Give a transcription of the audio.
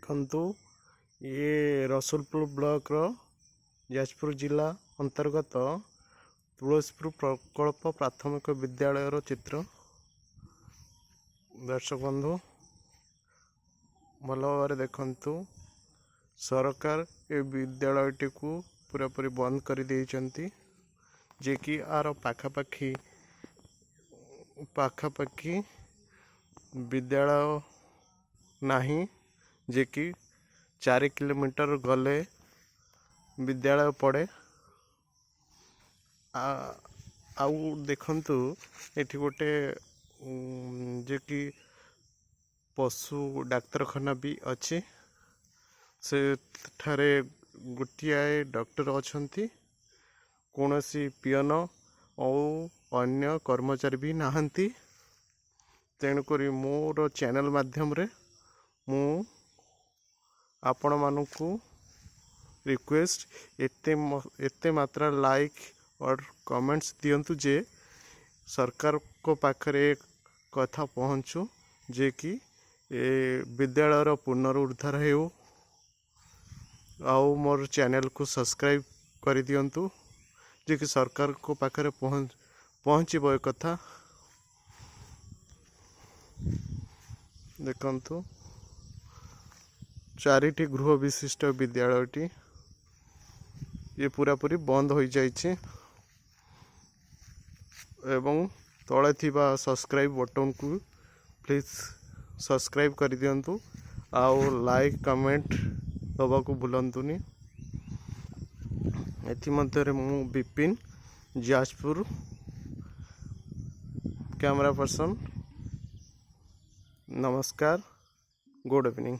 देखंतु ये रसुलपुर ब्लॉक रो जाजपुर जिला अंतर्गत तुलसीपुर प्रकल्प प्राथमिक विद्यालय रो चित्र। दर्शक बंधु भल भाव देखंतु सरकार ए विद्यालयटी को पूरापूरी बंद कर देइचंती, जे कि आर पाखापाखी विद्यालय नहीं, जे कि 4 किलोमीटर गले विद्यालय पड़े। आउ देखंतु एठी गोटे जे कि पशु डाक्तरखाना भी अच्छे, से ठारे गोटिए डॉक्टर अच्छी, कौन सी पियन और अन्य कर्मचारी भी नहांती। तेणुक मोर चैनल माध्यम रे मु आपण मानू रिक्वेस्ट एते मात्रा लाइक और कमेंट्स दियंतु जे सरकार को पाखरे कथा पहुँचू, जे कि विद्यालय पुनरुद्धार हो। आउ मोर चैनल को सब्सक्राइब कर दियंतु, जे कि सरकार को पाखरे पहुँचब ए कथा। देखंतु 4टी गृह विशिष्ट विद्यालयटी ये पूरापूरी बंद हो जाइए, एवं तले थिबा सब्सक्राइब बटन को प्लीज सब्सक्राइब कर दियंतु, आउ लाइक कमेंट दबा को भूलंतुनी। एथि मध्य मु विपिन जाजपुर कैमरा पर्सन। नमस्कार, गुड इवनिंग।